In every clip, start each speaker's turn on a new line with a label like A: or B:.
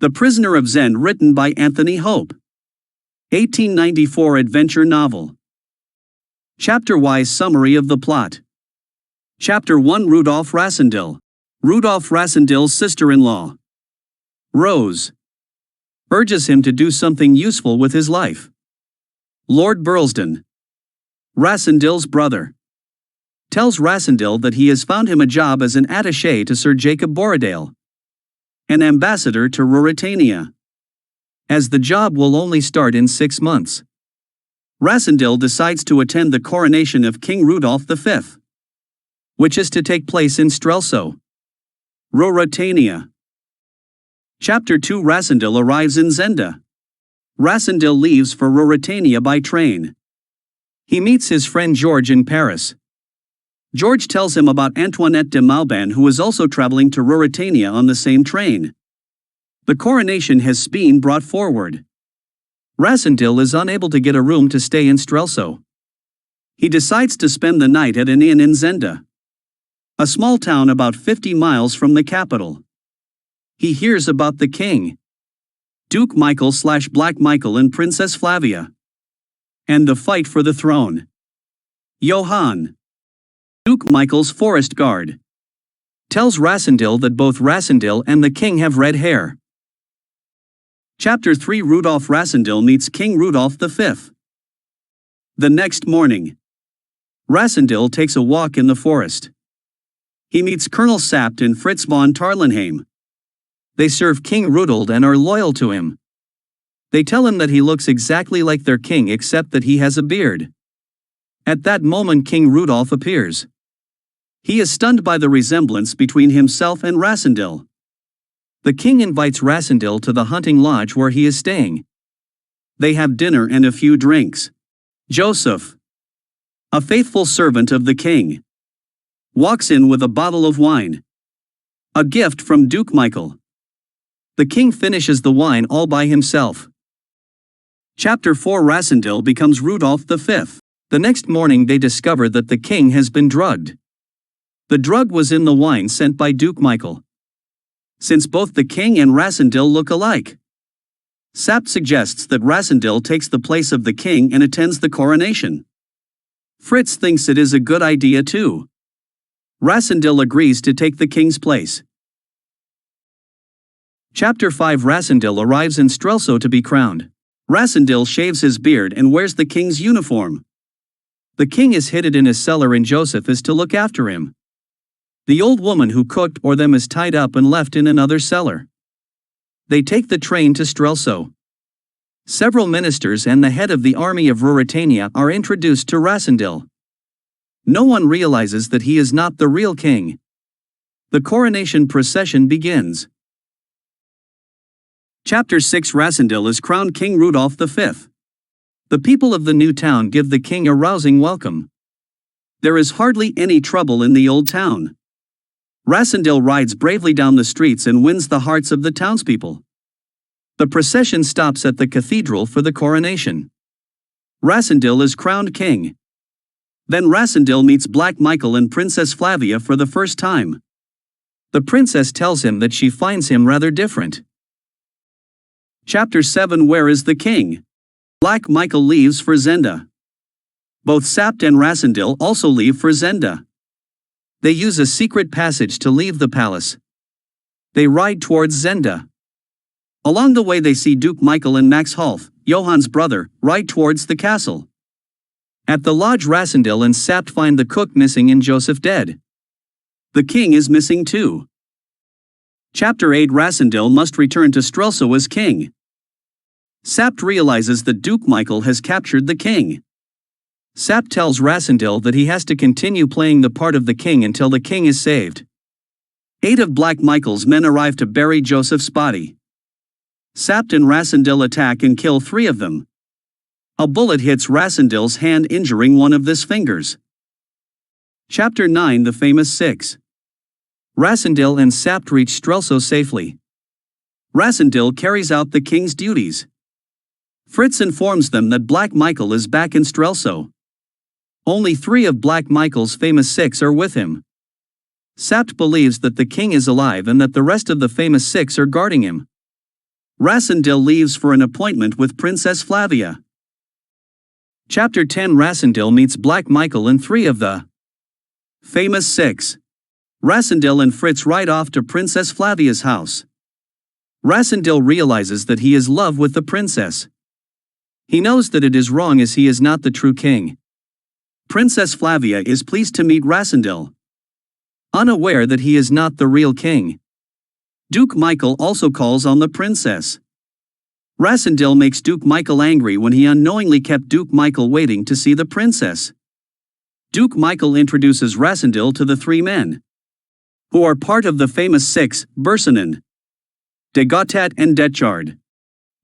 A: The Prisoner of Zenda, written by Anthony Hope. 1894 adventure novel. Chapter-wise summary of the plot. Chapter 1. Rudolf Rassendyll. Rudolf Rassendyll's sister-in-law, Rose, urges him to do something useful with his life. Lord Burlesdon, Rassendyll's brother, tells Rassendyll that he has found him a job as an attaché to Sir Jacob Borrodaile, an ambassador to Ruritania, as the job will only start in 6 months. Rassendyll decides to attend the coronation of King Rudolf V, which is to take place in Strelsau, Ruritania. Chapter 2. Rassendyll arrives in Zenda. Rassendyll leaves for Ruritania by train. He meets his friend George in Paris. George tells him about Antoinette de Malban, who is also traveling to Ruritania on the same train. The coronation has been brought forward. Rassendyll is unable to get a room to stay in Strelsau. He decides to spend the night at an inn in Zenda, a small town about 50 miles from the capital. He hears about the king, Duke Michael/Black Michael, and Princess Flavia, and the fight for the throne. Johann, Duke Michael's forest guard, tells Rassendyll that both Rassendyll and the king have red hair. Chapter 3. Rudolf Rassendyll meets King Rudolf V. The next morning, Rassendyll takes a walk in the forest. He meets Colonel Sapt and Fritz von Tarlenheim. They serve King Rudolf and are loyal to him. They tell him that he looks exactly like their king except that he has a beard. At that moment King Rudolf appears. He is stunned by the resemblance between himself and Rassendyll. The king invites Rassendyll to the hunting lodge where he is staying. They have dinner and a few drinks. Joseph, a faithful servant of the king, walks in with a bottle of wine, a gift from Duke Michael. The king finishes the wine all by himself. Chapter 4. Rassendyll becomes Rudolf V. The next morning they discover that the king has been drugged. The drug was in the wine sent by Duke Michael. Since both the king and Rassendyll look alike, Sapt suggests that Rassendyll takes the place of the king and attends the coronation. Fritz thinks it is a good idea too. Rassendyll agrees to take the king's place. Chapter 5. Rassendyll arrives in Strelsau to be crowned. Rassendyll shaves his beard and wears the king's uniform. The king is hidden in his cellar and Joseph is to look after him. The old woman who cooked for them is tied up and left in another cellar. They take the train to Strelsau. Several ministers and the head of the army of Ruritania are introduced to Rassendyll. No one realizes that he is not the real king. The coronation procession begins. Chapter 6. Rassendyll is crowned King Rudolf V. The people of the new town give the king a rousing welcome. There is hardly any trouble in the old town. Rassendyll rides bravely down the streets and wins the hearts of the townspeople. The procession stops at the cathedral for the coronation. Rassendyll is crowned king. Then Rassendyll meets Black Michael and Princess Flavia for the first time. The princess tells him that she finds him rather different. Chapter 7. Where is the king? Black Michael leaves for Zenda. Both Sapt and Rassendyll also leave for Zenda. They use a secret passage to leave the palace. They ride towards Zenda. Along the way they see Duke Michael and Max Hulf, Johann's brother, ride towards the castle. At the lodge Rassendyll and Sapt find the cook missing and Joseph dead. The king is missing too. Chapter 8. Rassendyll must return to Strelsau as king. Sapt realizes that Duke Michael has captured the king. Sapt tells Rassendyll that he has to continue playing the part of the king until the king is saved. 8 of Black Michael's men arrive to bury Joseph's body. Sapt and Rassendyll attack and kill 3 of them. A bullet hits Rassendyll's hand, injuring one of his fingers. Chapter 9. The famous 6. Rassendyll and Sapt reach Strelsau safely. Rassendyll carries out the king's duties. Fritz informs them that Black Michael is back in Strelsau. Only 3 of Black Michael's famous 6 are with him. Sapt believes that the king is alive and that the rest of the famous 6 are guarding him. Rassendyll leaves for an appointment with Princess Flavia. Chapter 10 Rassendyll meets Black Michael and three of the famous six. Rassendyll and Fritz ride off to Princess Flavia's house. Rassendyll realizes that he is in love with the princess. He knows that it is wrong as he is not the true king. Princess Flavia is pleased to meet Rassendyll, unaware that he is not the real king. Duke Michael also calls on the princess. Rassendyll makes Duke Michael angry when he unknowingly kept Duke Michael waiting to see the princess. Duke Michael introduces Rassendyll to the three men, who are part of the famous six, Burlesdon, de Gothat and Detchard.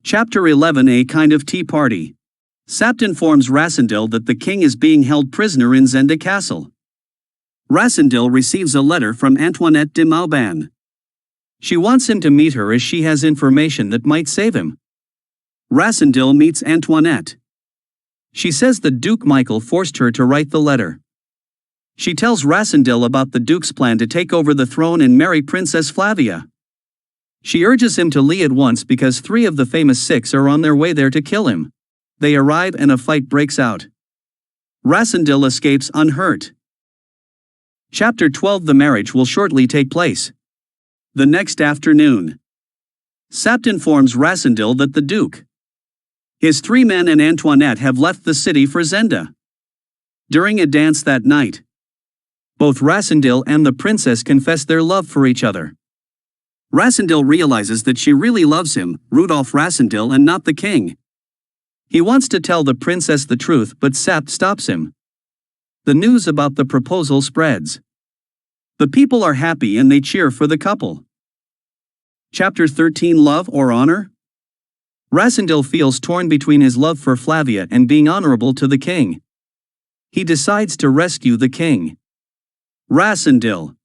A: Chapter 11 A kind of tea party. Sapt informs Rassendyll that the king is being held prisoner in Zenda Castle. Rassendyll receives a letter from Antoinette de Mauban. She wants him to meet her as she has information that might save him. Rassendyll meets Antoinette. She says that Duke Michael forced her to write the letter. She tells Rassendyll about the Duke's plan to take over the throne and marry Princess Flavia. She urges him to leave at once because three of the famous six are on their way there to kill him. They arrive and a fight breaks out. Rassendyll escapes unhurt. Chapter 12 The marriage will shortly take place. The next afternoon, Sapt informs Rassendyll that the Duke, his three men and Antoinette have left the city for Zenda. During a dance that night, both Rassendyll and the princess confess their love for each other. Rassendyll realizes that she really loves him, Rudolf Rassendyll, and not the king. He wants to tell the princess the truth, but Sapt stops him. The news about the proposal spreads. The people are happy and they cheer for the couple. Chapter 13 Love or Honor? Rassendyll feels torn between his love for Flavia and being honorable to the king. He decides to rescue the king. Rassendyll.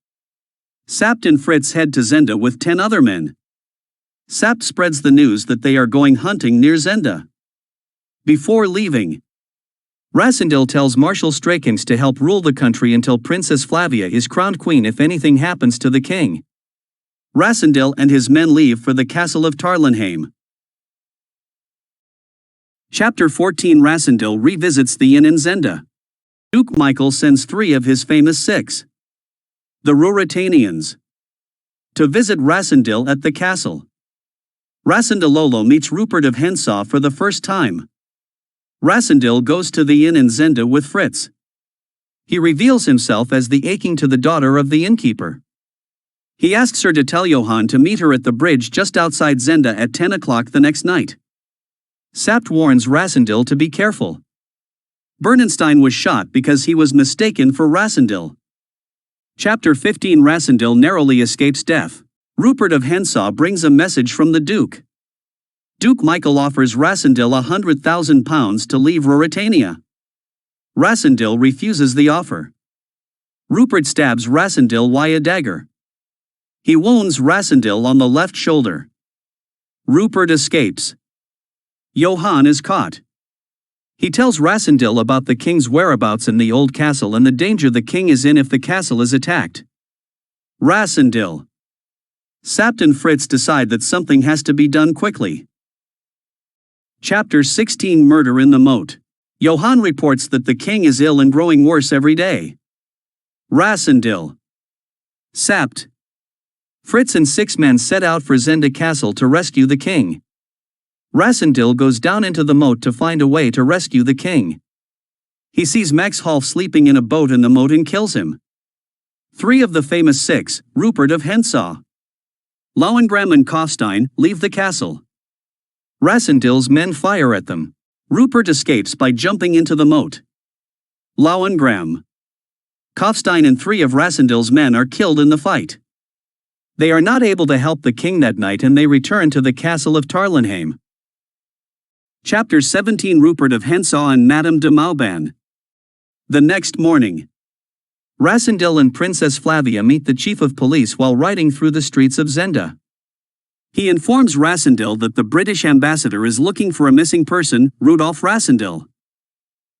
A: Sapt and Fritz head to Zenda with 10 other men. Sapt spreads the news that they are going hunting near Zenda. Before leaving, Rassendyll tells Marshal Strakens to help rule the country until Princess Flavia is crowned queen if anything happens to the king. Rassendyll and his men leave for the castle of Tarlenheim. Chapter 14 Rassendyll revisits the inn in Zenda. Duke Michael sends three of his famous six, the Ruritanians, to visit Rassendyll at the castle. Rassendyll meets Rupert of Hentzau for the first time. Rassendyll goes to the inn in Zenda with Fritz. He reveals himself as the aching to the daughter of the innkeeper. He asks her to tell Johann to meet her at the bridge just outside Zenda at 10 o'clock the next night. Sapt warns Rassendyll to be careful. Bernstein was shot because he was mistaken for Rassendyll. Chapter 15 Rassendyll narrowly escapes death. Rupert of Hentzau brings a message from the Duke. Duke Michael offers Rassendyll £100,000 to leave Ruritania. Rassendyll refuses the offer. Rupert stabs Rassendyll with a dagger. He wounds Rassendyll on the left shoulder. Rupert escapes. Johann is caught. He tells Rassendyll about the king's whereabouts in the old castle and the danger the king is in if the castle is attacked. Rassendyll. Sapt and Fritz decide that something has to be done quickly. Chapter 16 Murder in the Moat. Johann reports that the king is ill and growing worse every day. Rassendyll. Sapt. Fritz and 6 men set out for Zenda Castle to rescue the king. Rassendyll goes down into the moat to find a way to rescue the king. He sees Max Holf sleeping in a boat in the moat and kills him. 3 of the famous 6, Rupert of Hentzau, Lohengrin and Kofstein, leave the castle. Rassendyll's men fire at them. Rupert escapes by jumping into the moat. Lohengrin, Kofstein and 3 of Rassendyll's men are killed in the fight. They are not able to help the king that night and they return to the castle of Tarlenheim. Chapter 17 Rupert of Hentzau and Madame de Mauban. The next morning, Rassendyll and Princess Flavia meet the chief of police while riding through the streets of Zenda. He informs Rassendyll that the British ambassador is looking for a missing person, Rudolf Rassendyll.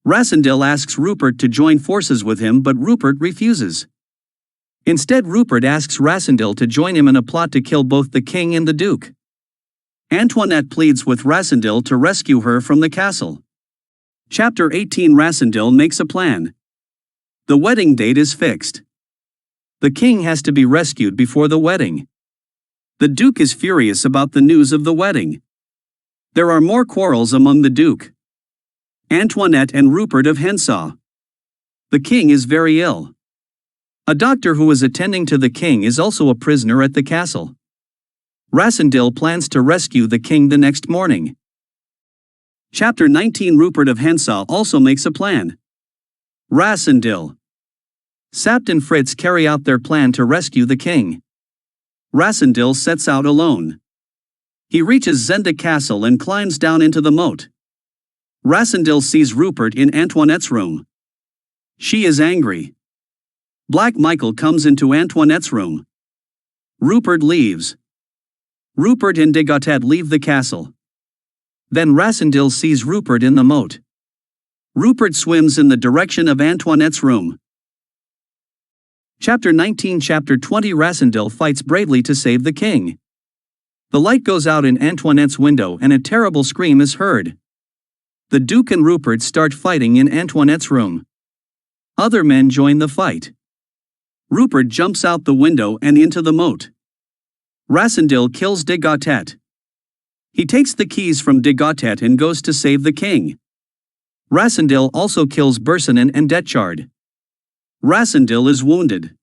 A: Rassendyll asks Rupert to join forces with him, but Rupert refuses. Instead, Rupert asks Rassendyll to join him in a plot to kill both the king and the duke. Antoinette pleads with Rassendyll to rescue her from the castle. Chapter 18. Rassendyll makes a plan. The wedding date is fixed. The king has to be rescued before the wedding. The duke is furious about the news of the wedding. There are more quarrels among the duke, Antoinette and Rupert of Hentzau. The king is very ill. A doctor who is attending to the king is also a prisoner at the castle. Rassendyll plans to rescue the king the next morning. Chapter 19. Rupert of Hentzau also makes a plan. Rassendyll, Sapt and Fritz carry out their plan to rescue the king. Rassendyll sets out alone. He reaches Zenda Castle and climbs down into the moat. Rassendyll sees Rupert in Antoinette's room. She is angry. Black Michael comes into Antoinette's room. Rupert leaves. Rupert and Degotet leave the castle. Then Rassendyll sees Rupert in the moat. Rupert swims in the direction of Antoinette's room. Chapter 19. Chapter 20. Rassendyll fights bravely to save the king. The light goes out in Antoinette's window and a terrible scream is heard. The Duke and Rupert start fighting in Antoinette's room. Other men join the fight. Rupert jumps out the window and into the moat. Rassendyll kills Degotet. He takes the keys from Degotet and goes to save the king. Rassendyll also kills Burlesdon and Detchard. Rassendyll is wounded.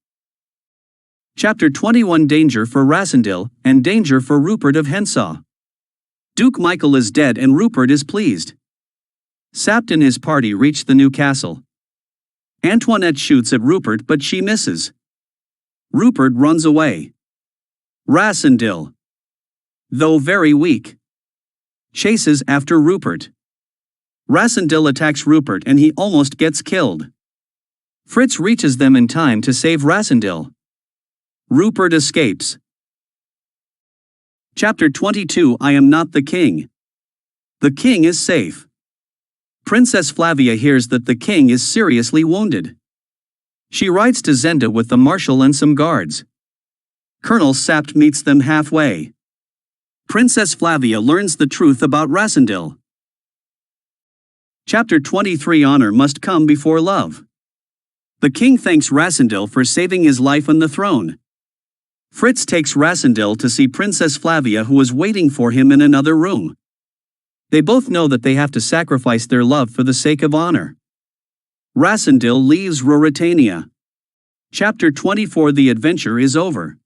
A: Chapter 21. Danger for Rassendyll, and danger for Rupert of Hentzau. Duke Michael is dead and Rupert is pleased. Sapt and his party reach the new castle. Antoinette shoots at Rupert but she misses. Rupert runs away. Rassendyll, though very weak, chases after Rupert. Rassendyll attacks Rupert and he almost gets killed. Fritz reaches them in time to save Rassendyll. Rupert escapes. Chapter 22. I am not the king. The king is safe. Princess Flavia hears that the king is seriously wounded. She rides to Zenda with the marshal and some guards. Colonel Sapt meets them halfway. Princess Flavia learns the truth about Rassendyll. Chapter 23. Honor must come before love. The king thanks Rassendyll for saving his life on the throne. Fritz takes Rassendyll to see Princess Flavia, who is waiting for him in another room. They both know that they have to sacrifice their love for the sake of honor. Rassendyll leaves Ruritania. Chapter 24. The adventure is over.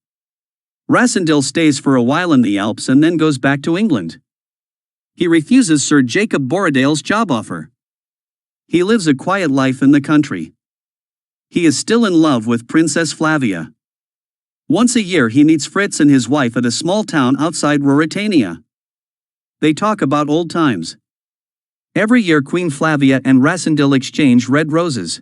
A: Rassendyll stays for a while in the Alps and then goes back to England. He refuses Sir Jacob Borrodaile's job offer. He lives a quiet life in the country. He is still in love with Princess Flavia. Once a year he meets Fritz and his wife at a small town outside Ruritania. They talk about old times. Every year Queen Flavia and Rassendyll exchange red roses.